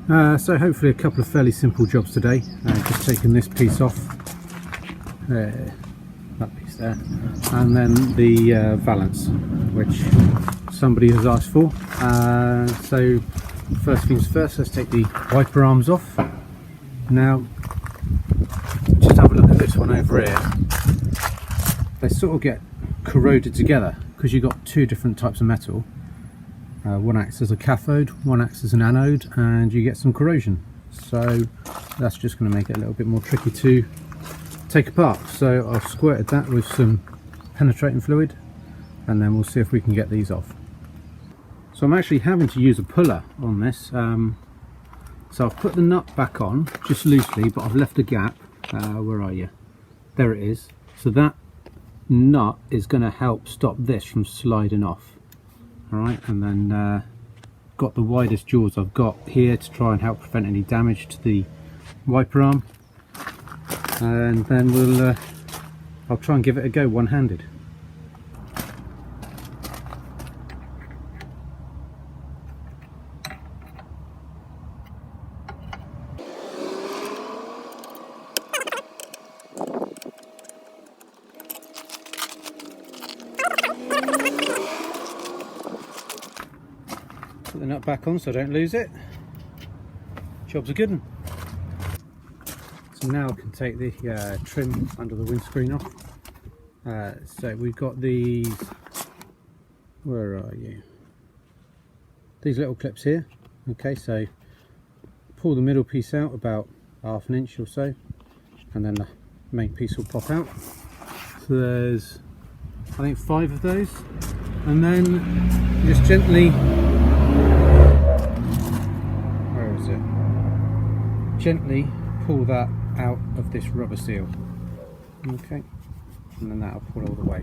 So hopefully a couple of fairly simple jobs today. Just taking this piece off, that piece there, and then the valance, which somebody has asked for. So first things first, let's take the wiper arms off. Now just have a look at this one over here. They sort of get corroded together because you've got two different types of metal. One acts as a cathode, one acts as an anode, and you get some corrosion. So that's just going to make it a little bit more tricky to take apart. So I've squirted that with some penetrating fluid, and then we'll see if we can get these off. So I'm actually having to use a puller on this. So I've put the nut back on just loosely, but I've left a gap. Where are you? There it is. So that nut is going to help stop this from sliding off. Alright, and then got the widest jaws I've got here to try and help prevent any damage to the wiper arm, and then I'll try and give it a go one-handed. Put the nut back on so I don't lose it. Job's a good one. So now I can take the trim under the windscreen off. So we've got these, where are you? These little clips here. Okay, so pull the middle piece out about ½ inch or so, and then the main piece will pop out. So there's, I think, 5 of those, and then just gently, gently pull that out of this rubber seal. Okay, and then that'll pull all the way.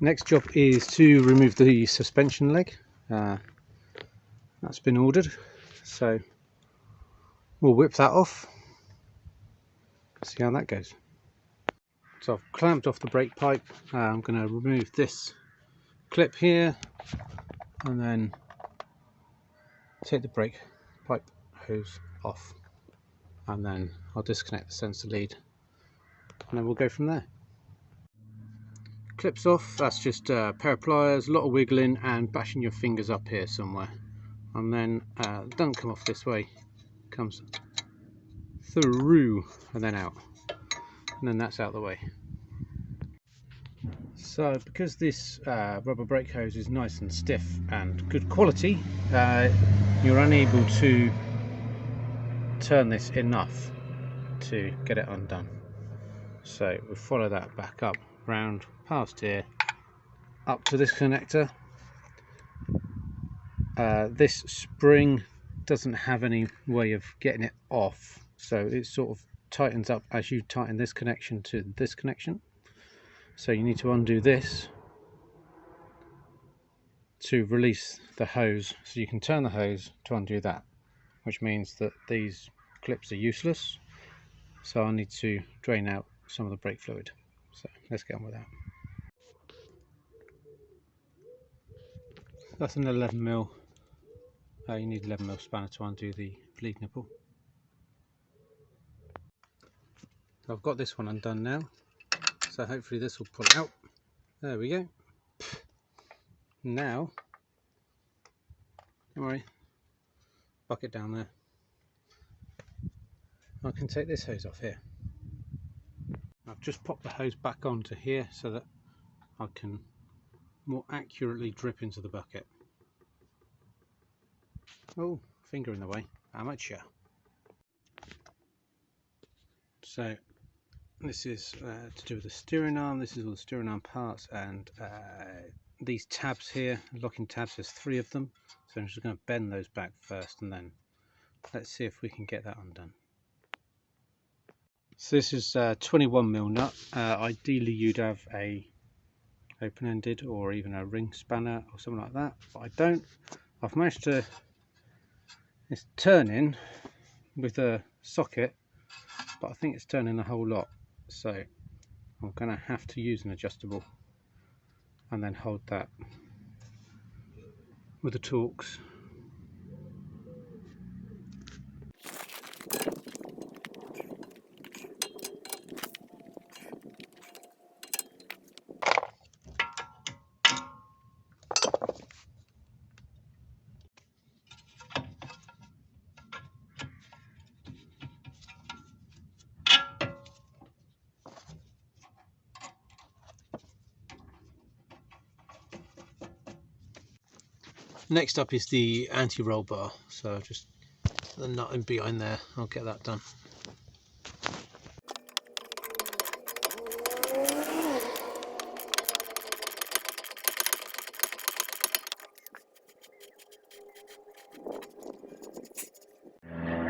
Next job is to remove the suspension leg. That's been ordered, so we'll whip that off, see how that goes. So I've clamped off the brake pipe. I'm going to remove this clip here and then take the brake pipe hose off, and then I'll disconnect the sensor lead, and then we'll go from there. Clips off, that's just a pair of pliers, a lot of wiggling and bashing your fingers up here somewhere. And then don't come off this way, comes through and then out, and then that's out of the way. So because this rubber brake hose is nice and stiff and good quality, you're unable to turn this enough to get it undone. So we'll follow that back up, round, past here, up to this connector. This spring doesn't have any way of getting it off, so it sort of tightens up as you tighten this connection to this connection. So you need to undo this to release the hose, so you can turn the hose to undo that, which means that these clips are useless. So I need to drain out some of the brake fluid. So let's get on with that. That's an 11mm. You need 11mm spanner to undo the bleed nipple. I've got this one undone now, so hopefully this will pull it out. There we go. Now, don't worry, bucket down there. I can take this hose off here. I've just popped the hose back onto here so that I can more accurately drip into the bucket. Oh, finger in the way, amateur. So this is to do with the steering arm. This is all the steering arm parts, and these tabs here, locking tabs, there's 3 of them. So I'm just going to bend those back first, and then let's see if we can get that undone. So this is a 21mm nut. Ideally you'd have a open-ended or even a ring spanner or something like that, but I don't. I've managed to, it's turning with a socket, but I think it's turning a whole lot, so I'm going to have to use an adjustable and then hold that with the Torx. Next up is the anti-roll bar, so just the nut in behind there, I'll get that done.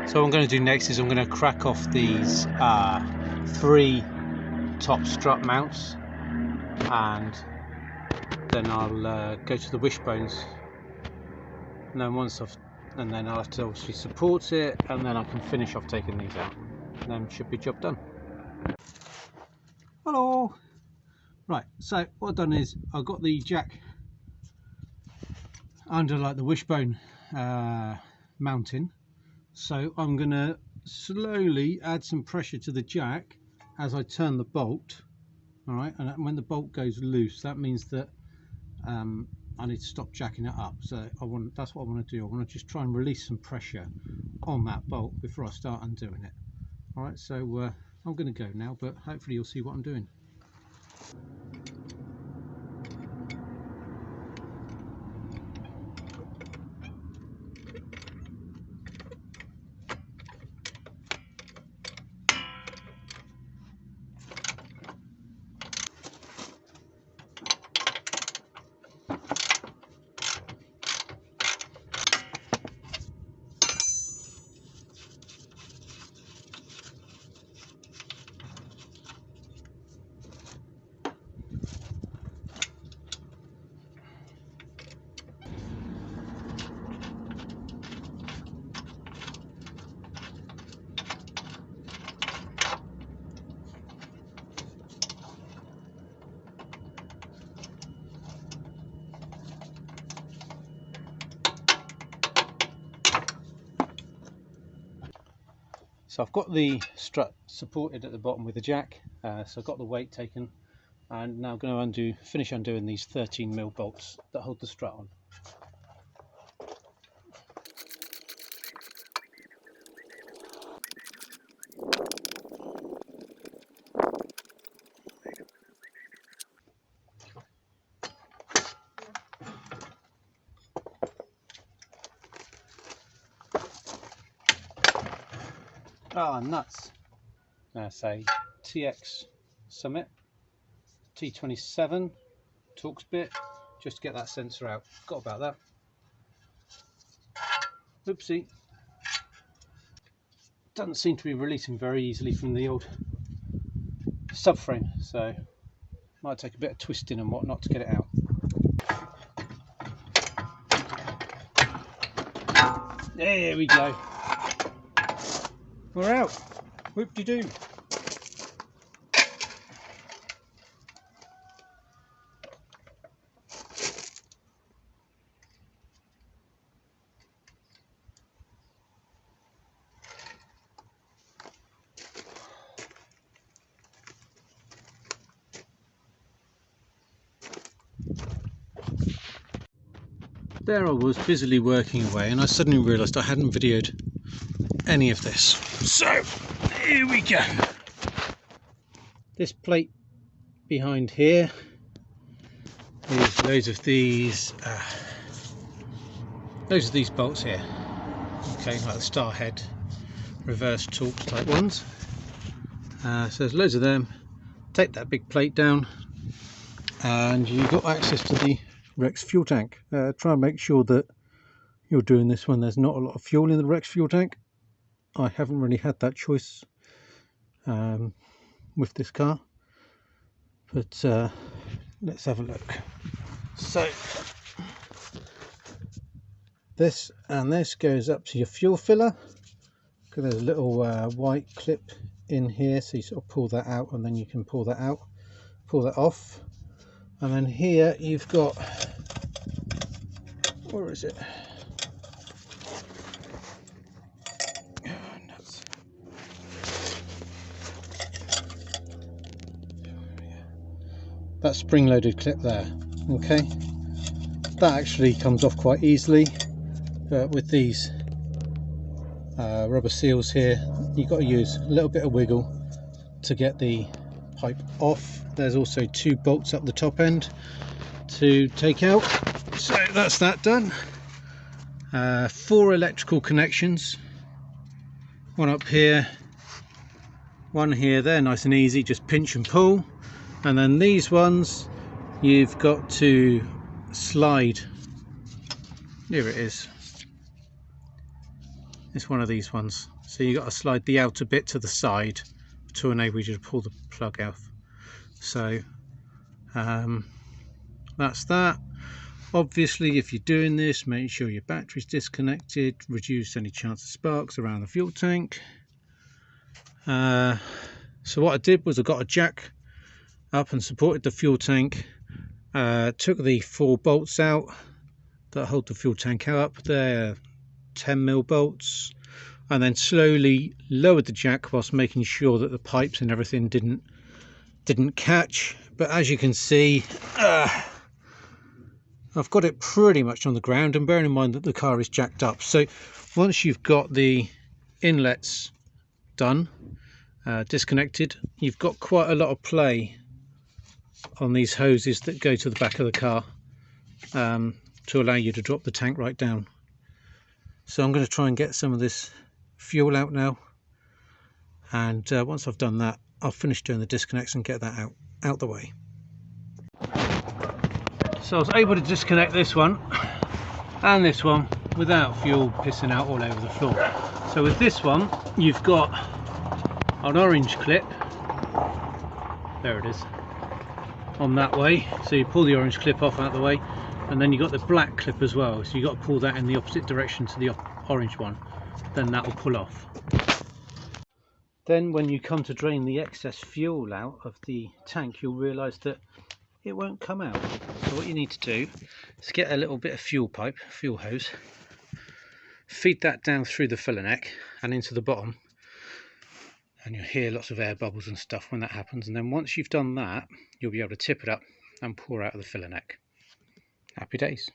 So what I'm going to do next is I'm going to crack off these 3 top strut mounts, and then I'll go to the wishbones, and then I'll have to obviously support it, and then I can finish off taking these out, and then should be job done. Hello! Right, so what I've done is I've got the jack under like the wishbone mounting, so I'm going to slowly add some pressure to the jack as I turn the bolt. Alright, and when the bolt goes loose, that means that I need to stop jacking it up. So that's what I want to do. I want to just try and release some pressure on that bolt before I start undoing it. Alright, so I'm going to go now, but hopefully you'll see what I'm doing. So I've got the strut supported at the bottom with the jack, so I've got the weight taken, and now I'm going to finish undoing these 13mm bolts that hold the strut on. Ah, nuts. Say TX Summit T27 Torx bit, just to get that sensor out. Forgot about that. Oopsie. Doesn't seem to be releasing very easily from the old subframe, so might take a bit of twisting and whatnot to get it out. There we go. We're out. Whoop-de-doo. There I was busily working away, and I suddenly realised I hadn't videoed any of this. So here we go. This plate behind here is loads of these bolts here. Okay, like the star head reverse Torx type ones. So there's loads of them. Take that big plate down, and you've got access to the Rex fuel tank. Try and make sure that you're doing this when there's not a lot of fuel in the Rex fuel tank. I haven't really had that choice with this car, but let's have a look. So This and this goes up to your fuel filler. There's a little white clip in here, so you sort of pull that out and then you can pull that out, pull that off. And then here you've got, where is it? That spring-loaded clip there. Okay, that actually comes off quite easily, but with these rubber seals here, you've got to use a little bit of wiggle to get the pipe off. There's also 2 bolts up the top end to take out, so that's that done. 4 electrical connections, one up here, one here. They're nice and easy, just pinch and pull. And then these ones you've got to slide. Here it is. It's one of these ones, so you've got to slide the outer bit to the side to enable you to pull the plug out. So that's that. Obviously, if you're doing this, make sure your battery's disconnected, reduce any chance of sparks around the fuel tank. So what I did was I got a jack up and supported the fuel tank, took the 4 bolts out that hold the fuel tank up. They're 10mm bolts, and then slowly lowered the jack whilst making sure that the pipes and everything didn't catch. But as you can see, I've got it pretty much on the ground, and bearing in mind that the car is jacked up. So once you've got the inlets done, disconnected, you've got quite a lot of play on these hoses that go to the back of the car to allow you to drop the tank right down. So I'm going to try and get some of this fuel out now, and once I've done that, I'll finish doing the disconnects and get that out the way. So I was able to disconnect this one and this one without fuel pissing out all over the floor. So with this one, you've got an orange clip, there it is, on that way. So you pull the orange clip off out the way, and then you've got the black clip as well, so you've got to pull that in the opposite direction to the orange one, then that will pull off. Then when you come to drain the excess fuel out of the tank, you'll realise that it won't come out. So what you need to do is get a little bit of fuel hose, feed that down through the filler neck and into the bottom, and you'll hear lots of air bubbles and stuff when that happens. And then once you've done that, you'll be able to tip it up and pour out of the filler neck. Happy days.